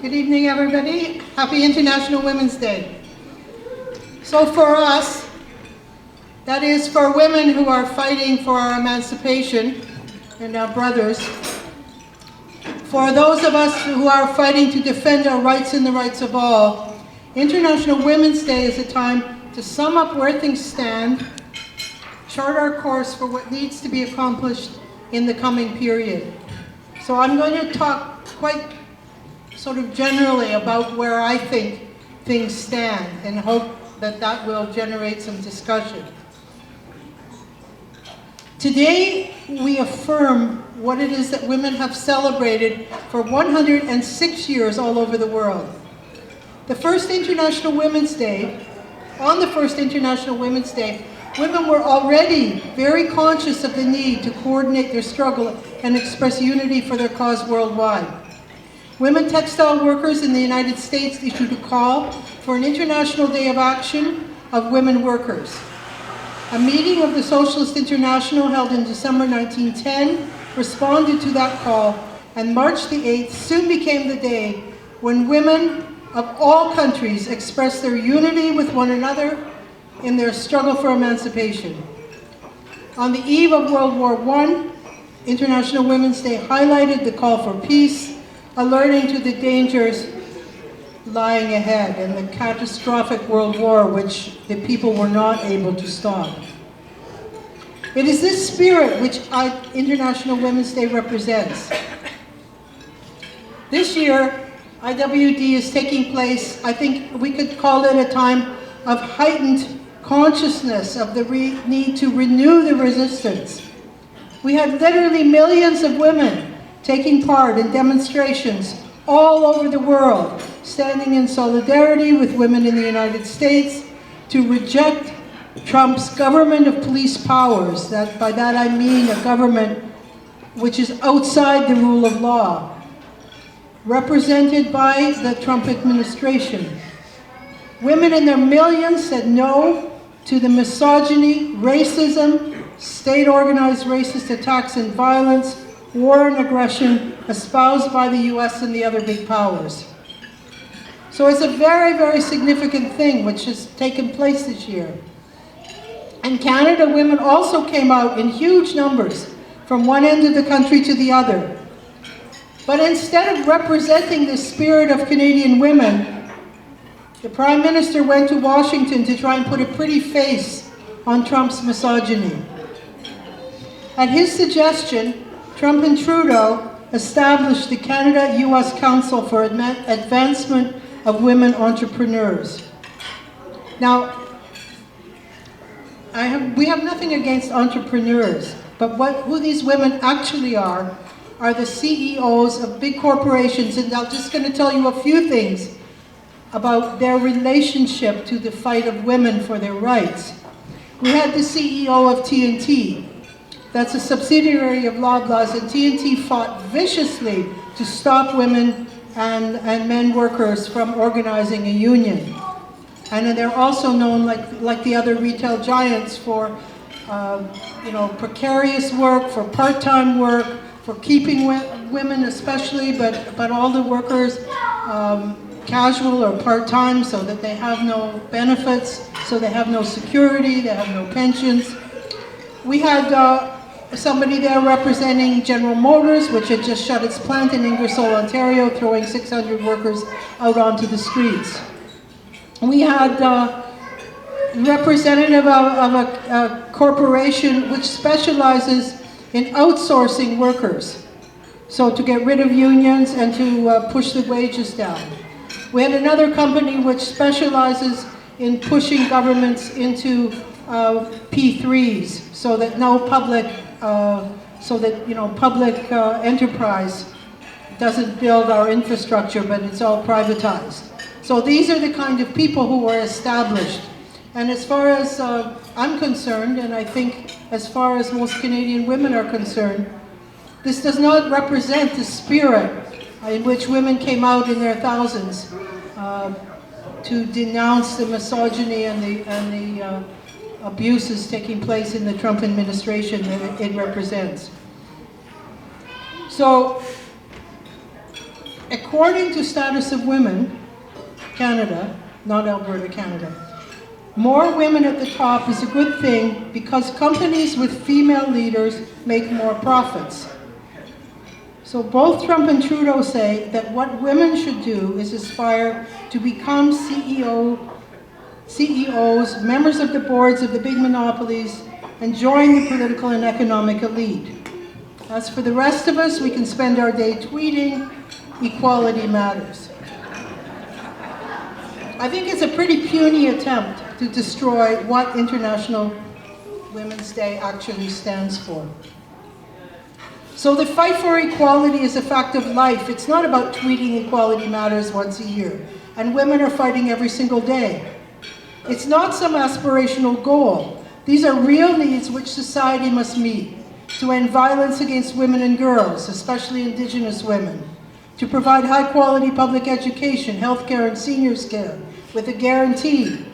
Good evening, everybody. Happy International Women's Day. So for us, that is for women who are fighting for our emancipation and our brothers, for those of us who are fighting to defend our rights and the rights of all, International Women's Day is a time to sum up where things stand, chart our course for what needs to be accomplished in the coming period. So I'm going to talk quite sort of generally about where I think things stand and hope that that will generate some discussion. Today, we affirm what it is that women have celebrated for 106 years all over the world. The first International Women's Day, on the first International Women's Day, women were already very conscious of the need to coordinate their struggle and express unity for their cause worldwide. Women textile workers in the United States issued a call for an International Day of Action of Women Workers. A meeting of the Socialist International held in December 1910 responded to that call, and March the 8th soon became the day when women of all countries expressed their unity with one another in their struggle for emancipation. On the eve of World War I, International Women's Day highlighted the call for peace, alerting to the dangers lying ahead and the catastrophic world war which the people were not able to stop. It is this spirit which International Women's Day represents. This year, IWD is taking place, I think we could call it a time of heightened consciousness of the need to renew the resistance. We had literally millions of women taking part in demonstrations all over the world, standing in solidarity with women in the United States to reject Trump's government of police powers. By that I mean a government which is outside the rule of law, represented by the Trump administration. Women in their millions said no to the misogyny, racism, state-organized racist attacks and violence, war and aggression espoused by the US and the other big powers. So it's a very, very significant thing which has taken place this year. In Canada, women also came out in huge numbers from one end of the country to the other. But instead of representing the spirit of Canadian women, the Prime Minister went to Washington to try and put a pretty face on Trump's misogyny. At his suggestion, Trump and Trudeau established the Canada-US Council for Advancement of Women Entrepreneurs. Now, we have nothing against entrepreneurs, but who these women actually are the CEOs of big corporations, and I'm just going to tell you a few things about their relationship to the fight of women for their rights. We had the CEO of TNT. That's a subsidiary of Loblaws, and TNT fought viciously to stop women and men workers from organizing a union. And they're also known, like the other retail giants, for precarious work, for part-time work, for keeping women especially, but all the workers casual or part-time, so that they have no benefits, so they have no security, they have no pensions. We had somebody there representing General Motors, which had just shut its plant in Ingersoll, Ontario, throwing 600 workers out onto the streets. We had a representative of a corporation which specializes in outsourcing workers, so to get rid of unions and to push the wages down. We had another company which specializes in pushing governments into P3s, so that no public public enterprise doesn't build our infrastructure, but it's all privatized. So these are the kind of people who are established. And as far as I'm concerned, and I think as far as most Canadian women are concerned, this does not represent the spirit in which women came out in their thousands to denounce the misogyny and the abuses taking place in the Trump administration that it represents. So according to Status of Women, Canada, not Alberta, Canada, more women at the top is a good thing because companies with female leaders make more profits. So both Trump and Trudeau say that what women should do is aspire to become CEOs, members of the boards of the big monopolies, and join the political and economic elite. As for the rest of us, we can spend our day tweeting, equality matters. I think it's a pretty puny attempt to destroy what International Women's Day actually stands for. So the fight for equality is a fact of life. It's not about tweeting equality matters once a year, and women are fighting every single day. It's not some aspirational goal. These are real needs which society must meet: to end violence against women and girls, especially Indigenous women, to provide high-quality public education, healthcare, and seniors care with a guarantee,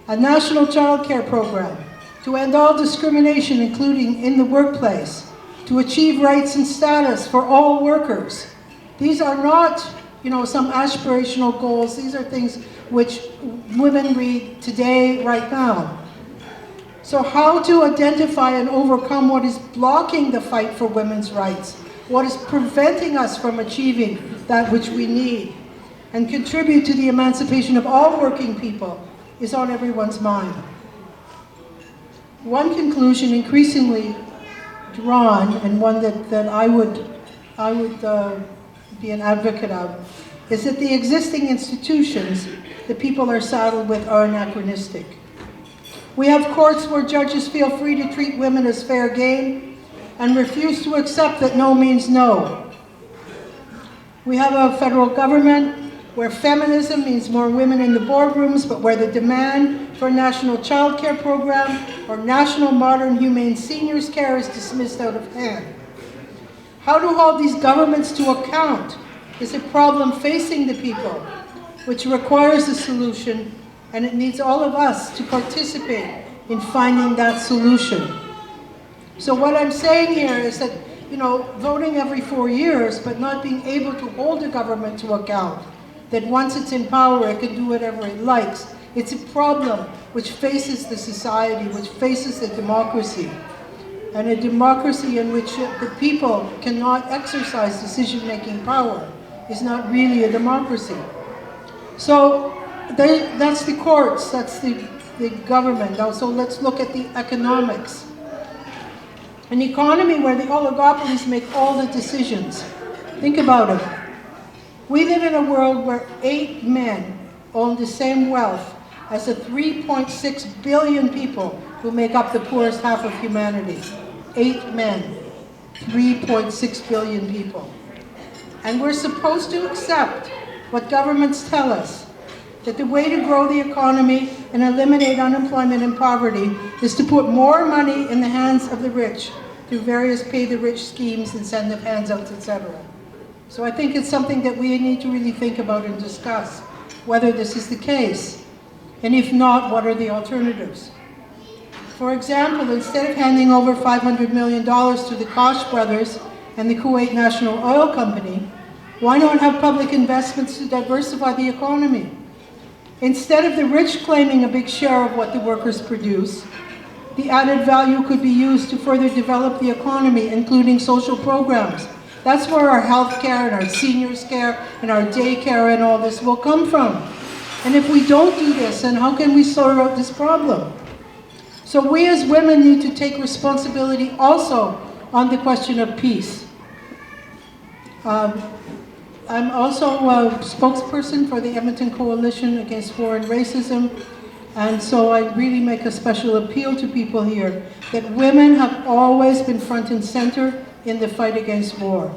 a national child care program, to end all discrimination, including in the workplace, to achieve rights and status for all workers. These are not, some aspirational goals. These are things which women read today, right now. So how to identify and overcome what is blocking the fight for women's rights, what is preventing us from achieving that which we need, and contribute to the emancipation of all working people is on everyone's mind. One conclusion increasingly drawn, and one that I would be an advocate of, is that the existing institutions that people are saddled with are anachronistic. We have courts where judges feel free to treat women as fair game and refuse to accept that no means no. We have a federal government where feminism means more women in the boardrooms, but where the demand for a national child care program or national modern humane seniors care is dismissed out of hand. How to hold these governments to account is a problem facing the people, which requires a solution, and it needs all of us to participate in finding that solution. So what I'm saying here is that, voting every 4 years, but not being able to hold a government to account, that once it's in power, it can do whatever it likes. It's a problem which faces the society, which faces the democracy. And a democracy in which the people cannot exercise decision-making power is not really a democracy. So that's the courts, that's the government. Now, so let's look at the economics. An economy where the oligopolies make all the decisions. Think about it. We live in a world where 8 men own the same wealth as the 3.6 billion people who make up the poorest half of humanity. 8 men, 3.6 billion people. And we're supposed to accept what governments tell us, that the way to grow the economy and eliminate unemployment and poverty is to put more money in the hands of the rich through various pay-the-rich schemes, incentive handouts, etc. So I think it's something that we need to really think about and discuss, whether this is the case. And if not, what are the alternatives? For example, instead of handing over $500 million to the Koch brothers and the Kuwait National Oil Company, why not have public investments to diversify the economy? Instead of the rich claiming a big share of what the workers produce, the added value could be used to further develop the economy, including social programs. That's where our health care and our seniors care and our daycare and all this will come from. And if we don't do this, then how can we sort out this problem? So we as women need to take responsibility also on the question of peace. I'm also a spokesperson for the Edmonton Coalition Against War and Racism, and so I really make a special appeal to people here that women have always been front and center in the fight against war.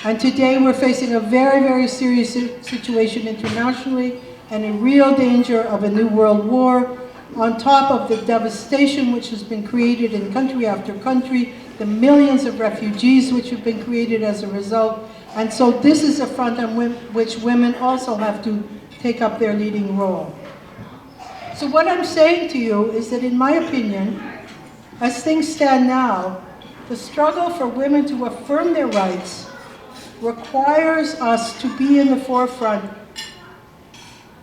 And today we're facing a very, very serious situation internationally and in real danger of a new world war, on top of the devastation which has been created in country after country, the millions of refugees which have been created as a result. And so this is a front on which women also have to take up their leading role. So what I'm saying to you is that, in my opinion, as things stand now, the struggle for women to affirm their rights requires us to be in the forefront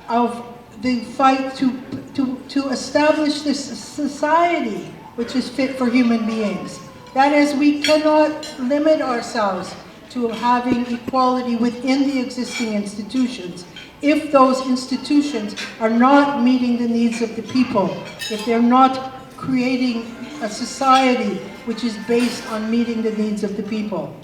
of the fight to establish this society which is fit for human beings. That is, we cannot limit ourselves to having equality within the existing institutions if those institutions are not meeting the needs of the people, if they're not creating a society which is based on meeting the needs of the people.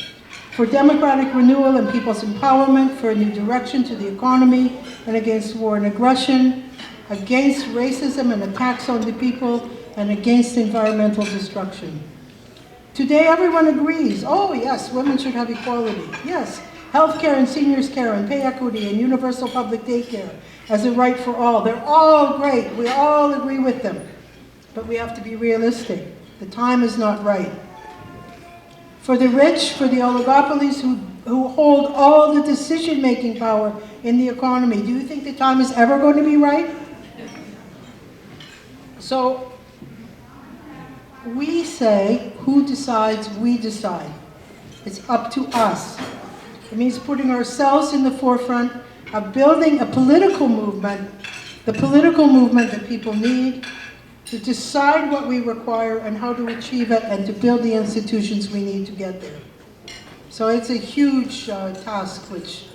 For democratic renewal and people's empowerment, for a new direction to the economy and against war and aggression, against racism and attacks on the people, and against environmental destruction. Today everyone agrees, oh yes, women should have equality. Yes, healthcare and seniors care and pay equity and universal public daycare as a right for all. They're all great, we all agree with them. But we have to be realistic. The time is not right. For the rich, for the oligopolies who hold all the decision-making power in the economy, do you think the time is ever going to be right? So, we say, who decides? We decide. It's up to us. It means putting ourselves in the forefront of building a political movement, the political movement that people need, to decide what we require and how to achieve it, and to build the institutions we need to get there. So it's a huge task which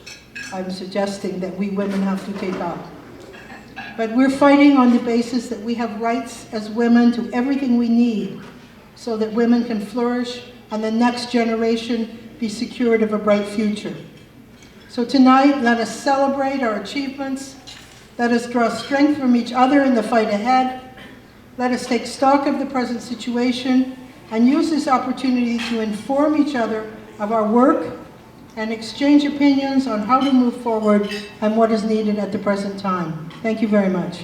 I'm suggesting that we women have to take up. But we're fighting on the basis that we have rights as women to everything we need so that women can flourish and the next generation be secured of a bright future. So tonight, let us celebrate our achievements. Let us draw strength from each other in the fight ahead. Let us take stock of the present situation and use this opportunity to inform each other of our work and exchange opinions on how to move forward and what is needed at the present time. Thank you very much.